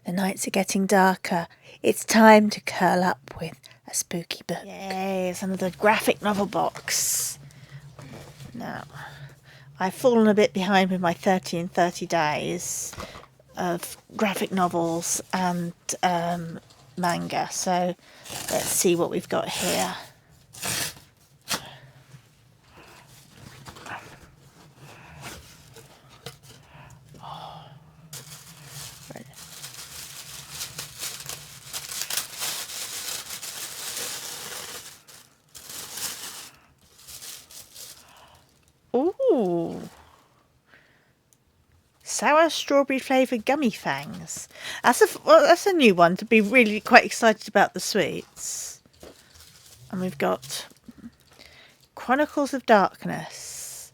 The nights are getting darker. It's time to curl up with a spooky book. Yay, it's another graphic novel box. Now, I've fallen a bit behind with my 30 in 30 days of graphic novels and manga. So let's see what we've got here. Ooh. Sour strawberry flavoured gummy fangs. That's a new one to be really quite excited about the sweets. And we've got Chronicles of Darkness.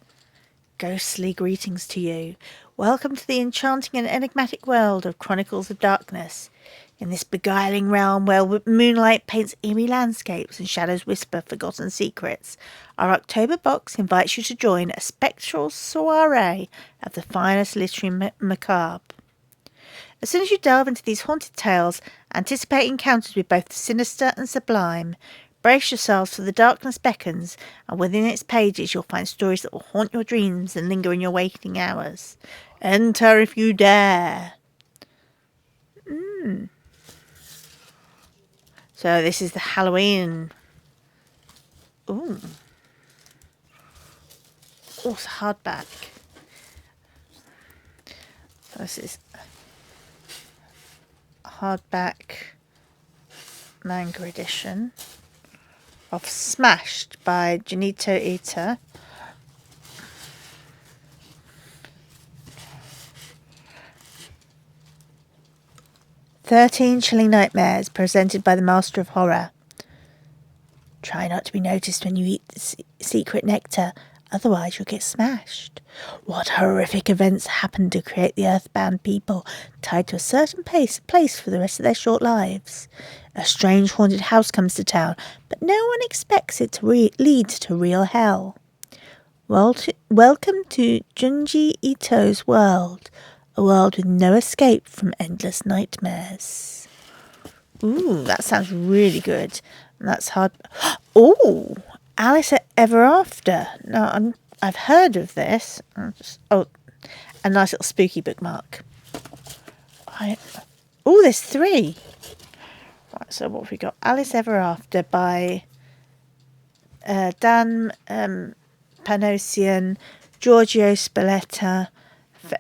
Ghostly greetings to you. Welcome to the enchanting and enigmatic world of Chronicles of Darkness. In this beguiling realm where moonlight paints eerie landscapes and shadows whisper forgotten secrets, our October box invites you to join a spectral soiree of the finest literary macabre. As soon as you delve into these haunted tales, anticipate encounters with both the sinister and sublime. Brace yourselves for the darkness beckons, and within its pages you'll find stories that will haunt your dreams and linger in your waking hours. Enter if you dare. So this is the Halloween. Ooh. Oh, it's a hardback. This is a hardback manga edition of Smashed by Junito Ito. "13 Chilling Nightmares," presented by the Master of Horror. Try not to be noticed when you eat the secret nectar, otherwise you'll get smashed. What horrific events happened to create the earthbound people tied to a certain place for the rest of their short lives? A strange haunted house comes to town, but no one expects it to lead to real hell. Welcome to Junji Ito's world, a world with no escape from endless nightmares. Ooh, that sounds really good. And that's hard. Ooh, Alice Ever After. Now, I've heard of this. A nice little spooky bookmark. There's 3. Right, so what have we got? Alice Ever After by Dan Panosian, Giorgio Spalletta,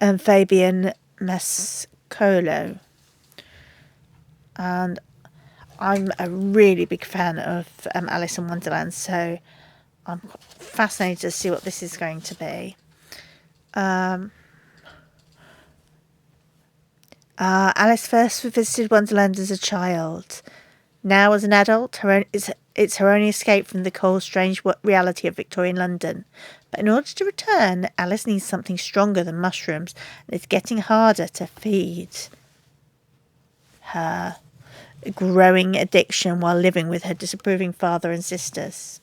and Fabian Mascolo. And I'm a really big fan of Alice in Wonderland, so I'm fascinated to see what this is going to be. Alice first visited Wonderland as a child. Now, as an adult, it's her only escape from the cold, strange reality of Victorian London. But in order to return, Alice needs something stronger than mushrooms, and it's getting harder to feed her growing addiction while living with her disapproving father and sisters.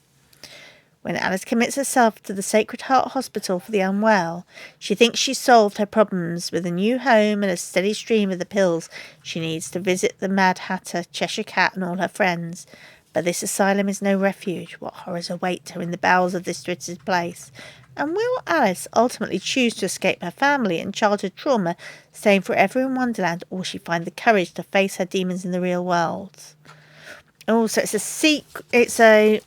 When Alice commits herself to the Sacred Heart Hospital for the Unwell, she thinks she's solved her problems with a new home and a steady stream of the pills she needs to visit the Mad Hatter, Cheshire Cat and all her friends. But this asylum is no refuge. What horrors await her in the bowels of this twisted place? And will Alice ultimately choose to escape her family and childhood trauma, staying forever in Wonderland, or will she find the courage to face her demons in the real world? Oh, so it's a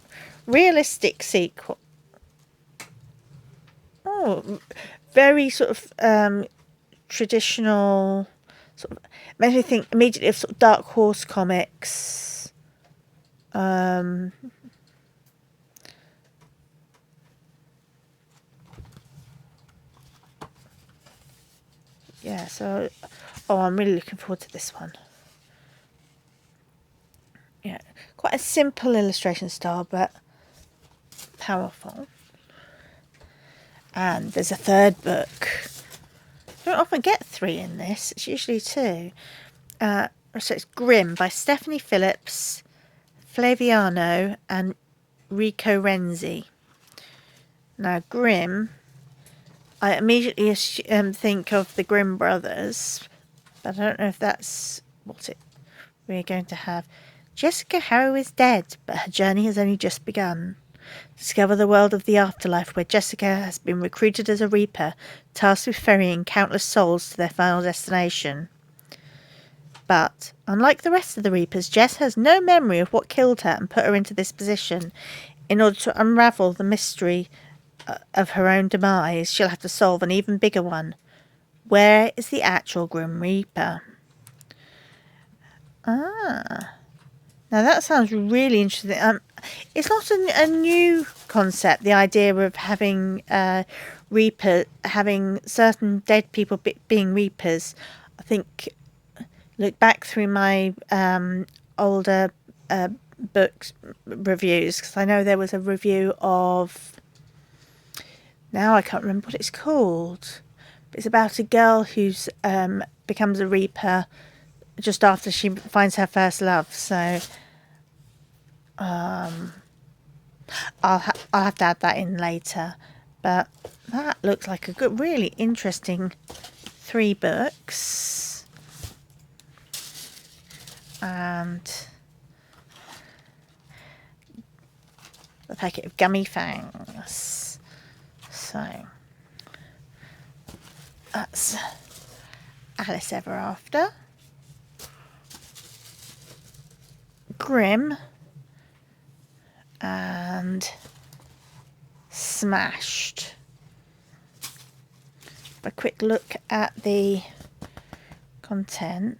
realistic sequel. Oh, very sort of traditional. Sort of makes me think immediately of sort of Dark Horse comics. Yeah, so I'm really looking forward to this one. Yeah, quite a simple illustration style, but powerful. And there's a third book. You don't often get 3 in this. It's usually 2. So it's Grimm by Stephanie Phillips, Flaviano, and Rico Renzi. Now, Grimm, I immediately think of the Grimm brothers, but I don't know if that's We're going to have Jessica Harrow is dead, but her journey has only just begun. Discover the world of the afterlife, where Jessica has been recruited as a Reaper, tasked with ferrying countless souls to their final destination. But, unlike the rest of the Reapers, Jess has no memory of what killed her and put her into this position. In order to unravel the mystery of her own demise, she'll have to solve an even bigger one. Where is the actual Grim Reaper? Ah. Now that sounds really interesting. It's not a new concept, the idea of having having certain dead people being Reapers. I think, look back through my older books reviews, because I know there was a review of, now I can't remember what it's called, but it's about a girl who's becomes a Reaper just after she finds her first love. So I'll have to add that in later. But that looks like a good, really interesting 3 books. And the packet of gummy fangs. So that's Alice Ever After, Grimm, and Smashed. A quick look at the content.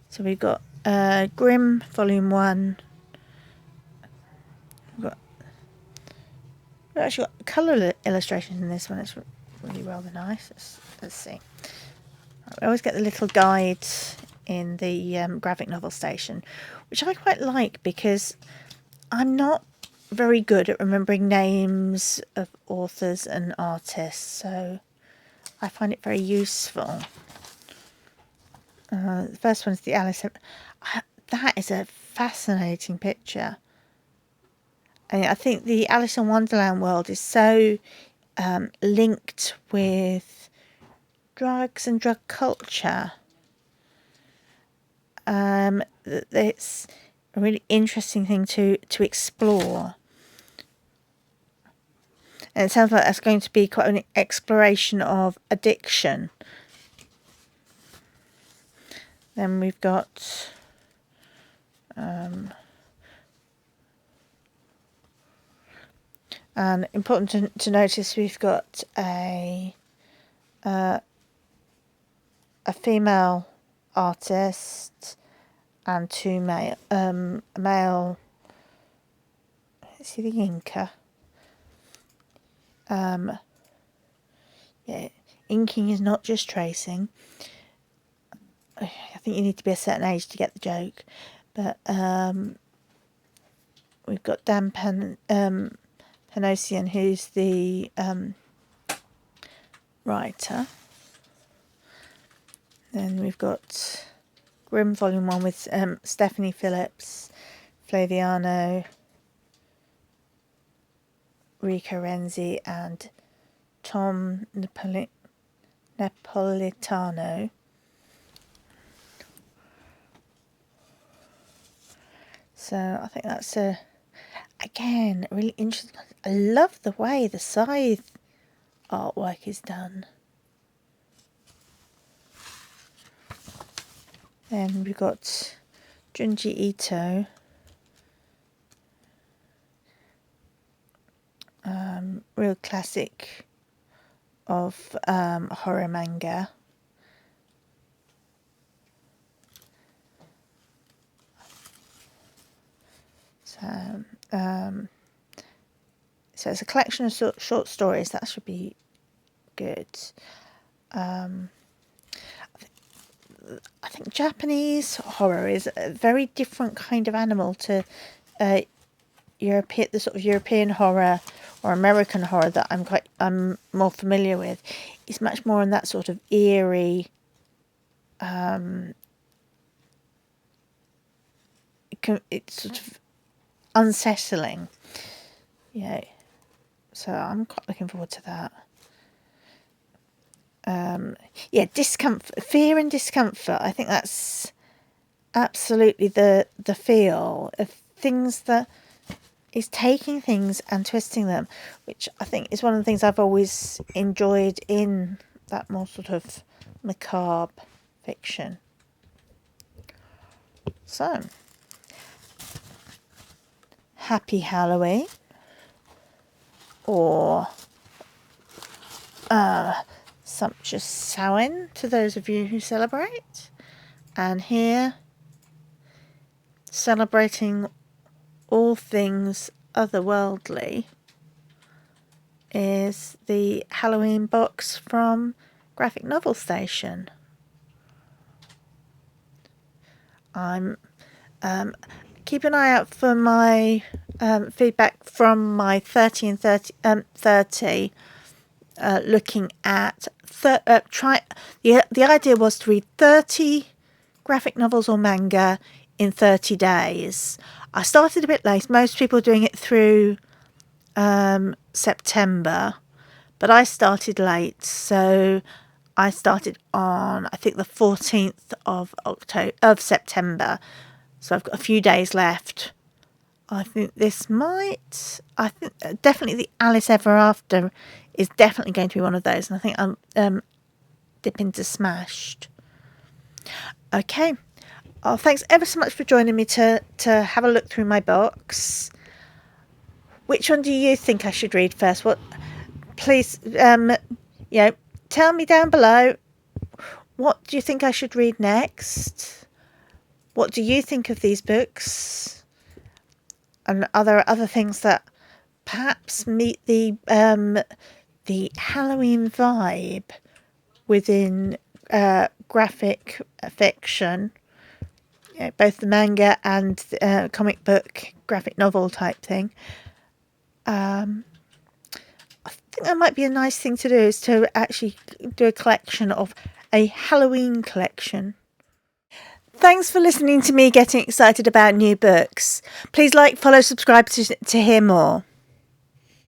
So we've got Grimm Volume 1. We've actually got colour illustrations in this one. It's really rather nice. Let's see. I always get the little guide in the graphic novel station, which I quite like because I'm not very good at remembering names of authors and artists, so I find it very useful. The first one is the Alice. That is a fascinating picture. And I think the Alice in Wonderland world is so linked with drugs and drug culture. It's a really interesting thing to explore. And it sounds like that's going to be quite an exploration of addiction. Then we've got and important to notice, we've got a female artist and 2 male. Is he the inker? Yeah, inking is not just tracing. I think you need to be a certain age to get the joke. But we've got Dan Panosian, who's the writer. Then we've got Grimm Volume 1 with Stephanie Phillips, Flaviano, Rico Renzi, and Tom Napolitano. So I think that's again really interesting. I love the way the scythe artwork is done. Then we've got Junji Ito, real classic of horror manga. So it's a collection of short stories. That should be good. I think Japanese horror is a very different kind of animal to the sort of European horror or American horror that I'm more familiar with. It's much more in that sort of eerie, it's sort of unsettling. Yeah. So I'm quite looking forward to that. yeah, discomfort, fear and discomfort. I think that's absolutely the feel of things that is taking things and twisting them, which I think is one of the things I've always enjoyed in that more sort of macabre fiction. So, happy Halloween, or sumptuous Samhain to those of you who celebrate. And here, celebrating all things otherworldly, is the Halloween box from Graphic Novel Station. I'm keep an eye out for my feedback from my 30 and 30 looking at the idea was to read 30 graphic novels or manga in 30 days. I started a bit late. Most people are doing it through September, but I started late, so I started on, I think, the 14th of September. So I've got a few days left. I think definitely the Alice Ever After is definitely going to be one of those. And I think I'm dip into Smashed. Okay. Oh, thanks ever so much for joining me to have a look through my box. Which one do you think I should read first? Please, tell me down below. What do you think I should read next? What do you think of these books? And are there other things that perhaps meet the Halloween vibe within graphic fiction? Both the manga and comic book graphic novel type thing. I think that might be a nice thing to do, is to actually do a collection of a Halloween collection. Thanks for listening to me getting excited about new books. Please like, follow, subscribe to hear more.